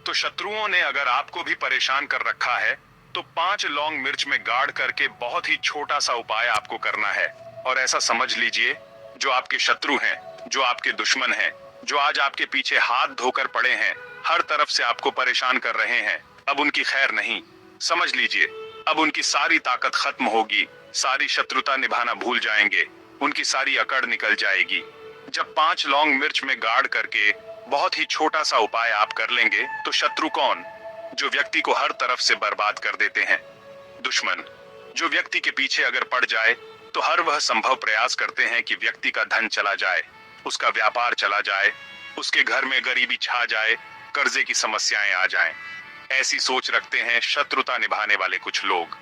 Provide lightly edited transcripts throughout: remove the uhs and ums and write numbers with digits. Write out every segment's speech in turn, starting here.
तो शत्रुओं ने अगर आपको भी परेशान कर रखा है तो 5 लौंग मिर्च में गाड़ करके बहुत ही छोटा सा उपाय आपको करना है। और ऐसा समझ लीजिए, जो आपके शत्रु हैं, जो आपके दुश्मन हैं, जो आज आपके पीछे हाथ धोकर पड़े हैं, हर तरफ से आपको परेशान कर रहे हैं, अब उनकी खैर नहीं। समझ लीजिए, अब उनकी सारी ताकत खत्म होगी, सारी शत्रुता निभाना भूल जाएंगे, उनकी सारी अकड़ निकल जाएगी। जब 5 लौंग मिर्च में गाड़ करके बहुत ही छोटा सा उपाय आप कर लेंगे तो शत्रु कौन? जो व्यक्ति को हर तरफ से बर्बाद कर देते हैं, दुश्मन। जो व्यक्ति के पीछे अगर पड़ जाए तो हर वह संभव प्रयास करते हैं कि व्यक्ति का धन चला जाए, उसका व्यापार चला जाए, उसके घर में गरीबी छा जाए, कर्जे की समस्याएं आ जाएं। ऐसी सोच रखते हैं शत्रुता निभाने वाले कुछ लोग।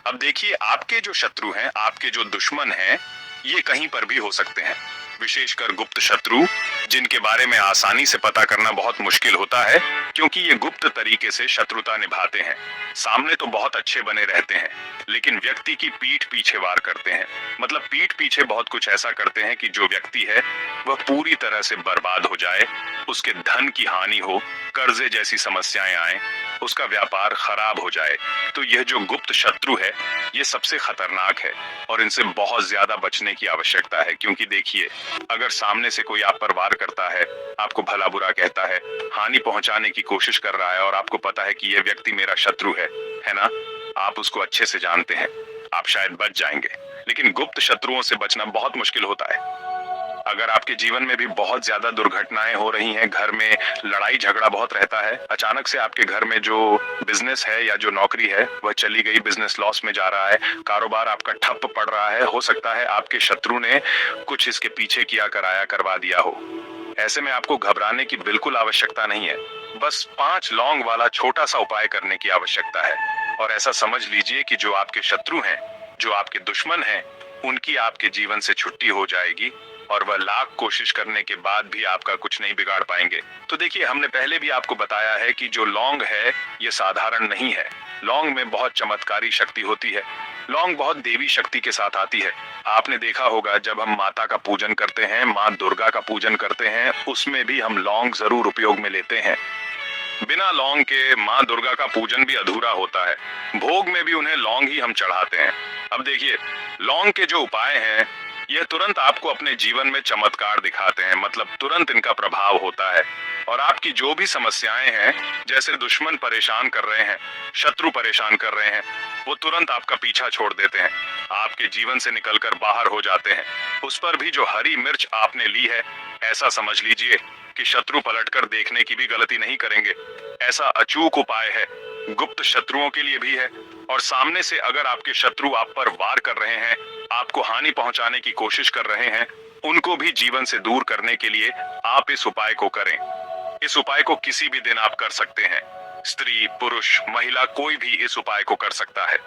अब देखिए, आपके जो शत्रु हैं, आपके जो दुश्मन हैं, ये कहीं पर भी हो सकते हैं, विशेषकर गुप्त शत्रु, जिनके बारे में आसानी से पता करना बहुत मुश्किल होता है, क्योंकि ये गुप्त तरीके से शत्रुता निभाते हैं। सामने तो बहुत अच्छे बने रहते हैं, लेकिन व्यक्ति की पीठ पीछे वार करते हैं। मतलब पीठ पीछे बहुत कुछ ऐसा करते हैं कि जो व्यक्ति है वह पूरी तरह से बर्बाद हो जाए, उसके धन की हानि हो, कर्जे जैसी समस्याएं आए, उसका व्यापार खराब हो जाए। तो यह जो गुप्त शत्रु है, ये सबसे खतरनाक है और इनसे बहुत ज्यादा बचने की आवश्यकता है। क्योंकि देखिए, अगर सामने से कोई आप पर वार करता है, आपको भला बुरा कहता है, हानि पहुंचाने की कोशिश कर रहा है और आपको पता है कि यह व्यक्ति मेरा शत्रु है ना, आप उसको अच्छे से जानते हैं, आप शायद बच जाएंगे। लेकिन गुप्त शत्रुओं से बचना बहुत मुश्किल होता है। अगर आपके जीवन में भी बहुत ज्यादा दुर्घटनाएं हो रही हैं, घर में लड़ाई झगड़ा बहुत रहता है, अचानक से आपके घर में जो बिजनेस है या जो नौकरी है वह चली गई, बिजनेस लॉस में जा रहा है, कारोबार आपका ठप पड़ रहा है, हो सकता है आपके शत्रु ने कुछ इसके पीछे किया कराया करवा दिया हो। ऐसे में आपको घबराने की बिल्कुल आवश्यकता नहीं है, बस 5 लौंग वाला छोटा सा उपाय करने की आवश्यकता है। और ऐसा समझ लीजिए कि जो आपके शत्रु हैं, जो आपके दुश्मन हैं, उनकी आपके जीवन से छुट्टी हो जाएगी और वह लाख कोशिश करने के बाद भी आपका कुछ नहीं बिगाड़ पाएंगे। तो देखिए, हमने पहले भी आपको बताया है कि जो लौंग है ये साधारण नहीं है। लौंग में बहुत चमत्कारी शक्ति होती है। लौंग बहुत देवी शक्ति के साथ आती है। आपने देखा होगा, जब हम माता का पूजन करते हैं, माँ दुर्गा का पूजन करते हैं, उसमें भी हम लौंग जरूर उपयोग में लेते हैं। बिना लौंग के माँ दुर्गा का पूजन भी अधूरा होता है। भोग में भी उन्हें लौंग ही हम चढ़ाते हैं। अब देखिए, लौंग के जो उपाय हैं, यह तुरंत आपको अपने जीवन में चमत्कार दिखाते हैं। मतलब तुरंत इनका प्रभाव होता है और आपकी जो भी समस्याएं हैं, जैसे दुश्मन परेशान कर रहे हैं, शत्रु परेशान कर रहे हैं, वो तुरंत आपका पीछा छोड़ देते हैं, आपके जीवन से निकलकर बाहर हो जाते हैं। उस पर भी जो हरी मिर्च आपने ली है, ऐसा समझ लीजिए कि शत्रु पलटकर देखने की भी गलती नहीं करेंगे। ऐसा अचूक उपाय है, गुप्त शत्रुओं के लिए भी है। और सामने से अगर आपके शत्रु आप पर वार कर रहे हैं, आपको हानि पहुंचाने की कोशिश कर रहे हैं, उनको भी जीवन से दूर करने के लिए आप इस उपाय को करें। इस उपाय को किसी भी दिन आप कर सकते हैं। स्त्री, पुरुष, महिला, कोई भी इस उपाय को कर सकता है।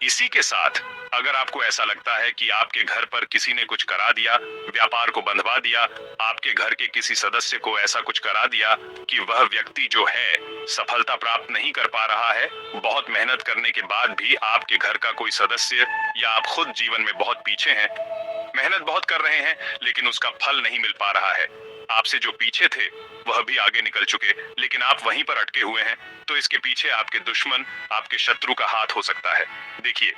इसी के साथ अगर आपको ऐसा लगता है कि आपके घर पर किसी ने कुछ करा दिया, व्यापार को बंधवा दिया, आपके घर के किसी सदस्य को ऐसा कुछ करा दिया कि वह व्यक्ति जो है सफलता प्राप्त नहीं कर पा रहा है, बहुत मेहनत करने के बाद भी आपके घर का कोई सदस्य या आप खुद जीवन में बहुत पीछे हैं, मेहनत बहुत कर रहे हैं लेकिन उसका फल नहीं मिल पा रहा है, आपसे जो पीछे थे वह भी आगे निकल चुके, लेकिन आप वहीं पर अटके हुए हैं, तो इसके पीछे आपके दुश्मन, आपके शत्रु का हाथ हो सकता है। देखिए,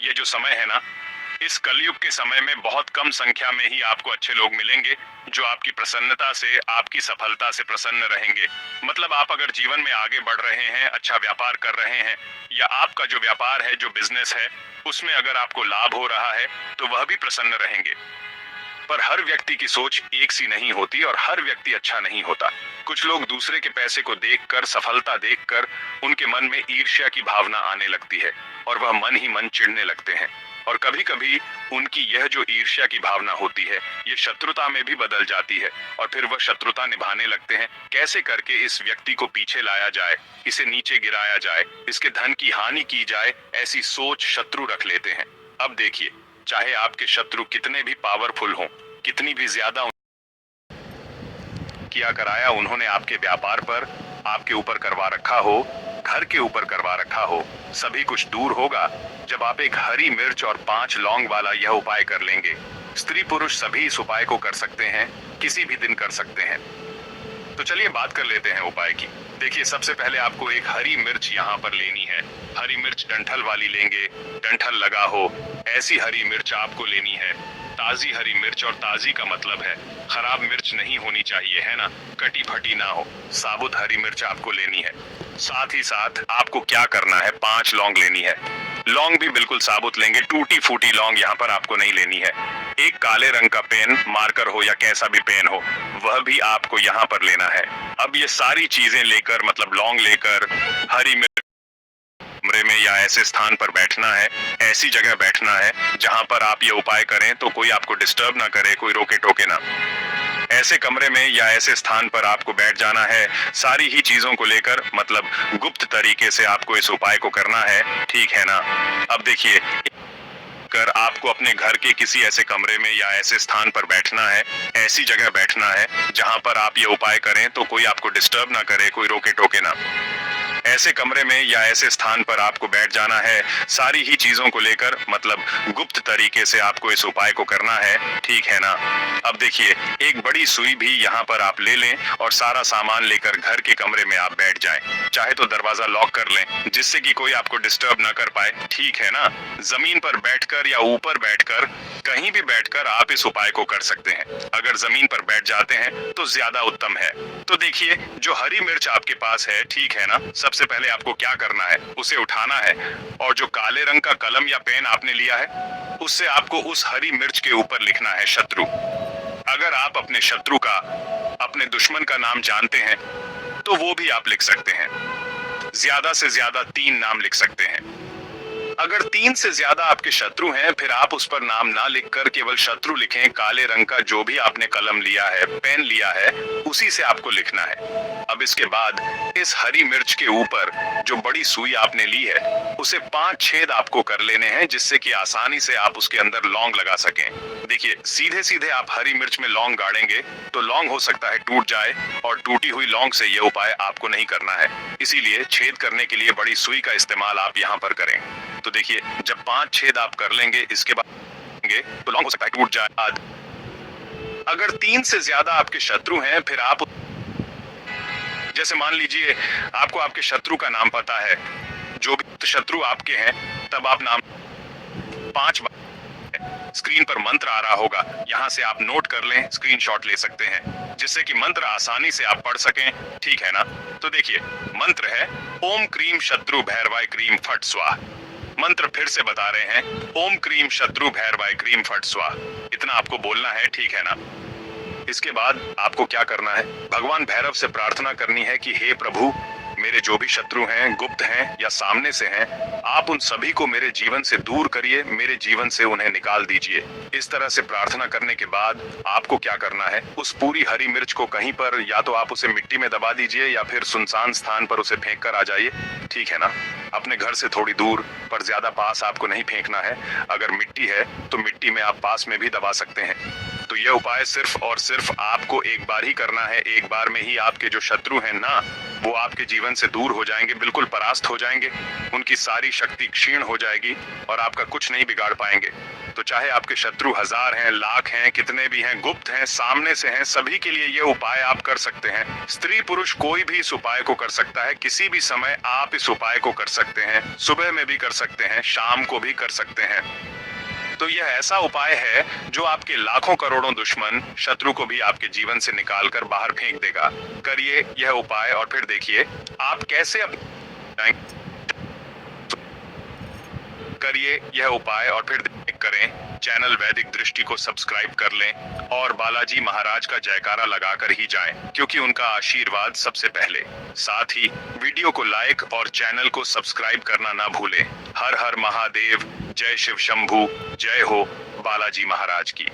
ये जो समय है ना, इस कलयुग के समय में बहुत कम संख्या में ही आपको अच्छे लोग मिलेंगे जो आपकी प्रसन्नता से, आपकी सफलता से प्रसन्न रहेंगे। मतलब आप अगर जीवन में आगे बढ़ रहे हैं, अच्छा व्यापार कर रहे हैं, या आपका जो व्यापार है, जो बिजनेस है, उसमें अगर आपको लाभ हो रहा है, तो वह भी प्रसन्न रहेंगे। पर हर व्यक्ति की सोच एक सी नहीं होती और हर व्यक्ति अच्छा नहीं होता। कुछ लोग दूसरे के पैसे को देखकर, सफलता देखकर, उनके मन में ईर्ष्या की भावना आने लगती है और वह मन ही मन चिढ़ने लगते हैं। और कभी कभी उनकी यह जो ईर्ष्या की भावना होती है, ये शत्रुता में भी बदल जाती है और फिर वह शत्रुता निभाने लगते हैं। कैसे करके इस व्यक्ति को पीछे लाया जाए, इसे नीचे गिराया जाए, इसके धन की हानि की जाए, ऐसी सोच शत्रु रख लेते हैं। अब देखिए, चाहे आपके शत्रु कितने भी पावरफुल हों, कितनी भी ज्यादा किया कराया उन्होंने आपके व्यापार पर, आपके ऊपर करवा रखा हो, घर के ऊपर करवा रखा हो, सभी कुछ दूर होगा जब आप एक हरी मिर्च और 5 लौंग वाला यह उपाय कर लेंगे। स्त्री पुरुष सभी इस उपाय को कर सकते हैं, किसी भी दिन कर सकते हैं। तो चलिए बात कर लेते हैं उपाय की। देखिए, सबसे पहले आपको एक हरी मिर्च यहाँ पर लेनी है। हरी मिर्च डंठल वाली लेंगे, डंठल लगा हो ऐसी हरी मिर्च आपको लेनी है। ताजी हरी मिर्च, और ताजी का मतलब है खराब मिर्च नहीं होनी चाहिए, है ना, कटी फटी ना हो। साबुत हरी मिर्च आपको लेनी है। साथ ही साथ आपको क्या करना है, 5 लौंग लेनी है। लौंग भी बिल्कुल साबुत लेंगे, टूटी फूटी लौंग यहाँ पर आपको नहीं लेनी है। एक काले रंग का पेन, मार्कर हो या कैसा भी पेन हो, वह भी आपको यहाँ पर लेना है। अब ये सारी चीजें लेकर, मतलब लौंग लेकर, हरी मिर्च, कमरे में या ऐसे स्थान पर बैठना है, ऐसी जगह बैठना है जहां पर आप ये उपाय करें तो कोई आपको डिस्टर्ब ना करे, कोई रोके टोके ना। ऐसे कमरे में या ऐसे स्थान पर आपको बैठ जाना है, सारी ही चीजों को लेकर, मतलब गुप्त तरीके से आपको इस उपाय को करना है, ठीक है ना। अब देखिए, कर आपको अपने घर के किसी ऐसे कमरे में या ऐसे स्थान पर बैठना है, ऐसी जगह बैठना है जहां पर आप ये उपाय करें तो कोई आपको डिस्टर्ब ना करे, कोई रोके टोके ना। ऐसे कमरे में या ऐसे स्थान पर आपको बैठ जाना है, सारी ही चीजों को लेकर, मतलब गुप्त तरीके से आपको इस उपाय को करना है, ठीक है ना। अब देखिए, एक बड़ी सुई भी यहाँ पर आप ले लें और सारा सामान लेकर घर के कमरे में आप बैठ जाएं। चाहे तो दरवाजा लॉक कर लें जिससे कि कोई आपको डिस्टर्ब ना कर पाए, ठीक है ना। जमीन पर बैठकर या ऊपर बैठकर, कहीं भी बैठकर आप इस उपाय को कर सकते हैं। अगर जमीन पर बैठ जाते हैं तो ज्यादा उत्तम है। तो देखिए, जो हरी मिर्च आपके पास है, ठीक है ना, सबसे पहले आपको क्या करना है, उसे उठाना है, और जो काले रंग का कलम या पेन आपने लिया है, उससे आपको उस हरी मिर्च के ऊपर लिखना है शत्रु। अगर आप अपने शत्रु का, अपने दुश्मन का नाम जानते हैं तो वो भी आप लिख सकते हैं। ज्यादा से ज्यादा 3 नाम लिख सकते हैं। अगर 3 से ज्यादा आपके शत्रु हैं, फिर आप उस पर नाम ना लिखकर केवल शत्रु लिखें। काले रंग का जो भी आपने कलम लिया है, पेन लिया है, उसी से आपको लिखना है। अब इसके बाद इस हरी मिर्च के ऊपर जो बड़ी सुई आपने ली है, उसे 5 छेद आपको कर लेने हैं जिससे कि आसानी से आप उसके अंदर लौंग लगा सकें। देखिए, सीधे सीधे आप हरी मिर्च में लौंग गाड़ेंगे तो लौंग हो सकता है टूट जाए, और टूटी हुई लौंग से यह उपाय आपको नहीं करना है। इसीलिए छेद करने के लिए बड़ी सुई का इस्तेमाल आप यहाँ पर करें। तो देखिए, जब 5 छेद आप कर लेंगे, इसके बाद तो लौंग हो सकता है टूट जाए। अगर 3 से ज्यादा आपके शत्रु हैं, फिर आप, जैसे मान लीजिए आपको आपके शत्रु का नाम पता है, जो भी शत्रु आपके हैं, तब आप नाम 5 बार, स्क्रीन पर मंत्र आ रहा होगा, यहाँ से आप नोट कर लें, स्क्रीनशॉट ले सकते हैं जिससे कि मंत्र आसानी से आप पढ़ सकें, ठीक है ना। तो देखिए, मंत्र है ओम क्रीम शत्रु भैरवाय क्रीम फट स्वाहा। मंत्र फिर से बता रहे हैं, ओम क्रीम शत्रु भैरवाय क्रीम फट स्वाहा। इतना आपको बोलना है, ठीक है ना। इसके बाद आपको क्या करना है, भगवान भैरव से प्रार्थना करनी है कि हे प्रभु, मेरे जो भी शत्रु हैं, गुप्त हैं या सामने से हैं, आप उन सभी को मेरे जीवन से दूर करिए, मेरे जीवन से उन्हें निकाल दीजिए। इस तरह से प्रार्थना करने के बाद आपको क्या करना है, उस पूरी हरी मिर्च को कहीं पर, या तो आप उसे मिट्टी में दबा दीजिए या फिर सुनसान स्थान पर उसे फेंक कर आ जाइए, ठीक है ना। अपने घर से थोड़ी दूर, पर ज्यादा पास आपको नहीं फेंकना है। अगर मिट्टी है तो मिट्टी में आप पास में भी दबा सकते हैं। तो यह उपाय सिर्फ और सिर्फ आपको एक बार ही करना है। एक बार में ही आपके जो शत्रु हैं ना, वो आपके जीवन से दूर हो जाएंगे, बिल्कुल परास्त हो जाएंगे, उनकी सारी शक्ति क्षीण हो जाएगी और आपका कुछ नहीं बिगाड़ पाएंगे। तो चाहे आपके शत्रु 1000 हैं, लाख हैं, कितने भी हैं, गुप्त हैं, सामने से हैं, सभी के लिए ये उपाय आप कर सकते हैं। स्त्री पुरुष कोई भी इस उपाय को कर सकता है। किसी भी समय आप इस उपाय को कर सकते हैं। सुबह में भी कर सकते हैं, शाम को भी कर सकते हैं। तो यह ऐसा उपाय है जो आपके लाखों करोड़ों दुश्मन, शत्रु को भी आपके जीवन से निकालकर बाहर फेंक देगा। करिए यह उपाय और फिर देखिए आप कैसे करिए यह उपाय और फिर करें। चैनल वैदिक दृष्टि को सब्सक्राइब कर लें और बालाजी महाराज का जयकारा लगाकर ही जाएं, क्योंकि उनका आशीर्वाद सबसे पहले। साथ ही वीडियो को लाइक और चैनल को सब्सक्राइब करना ना भूलें। हर हर महादेव, जय शिव शंभू, जय हो बालाजी महाराज की।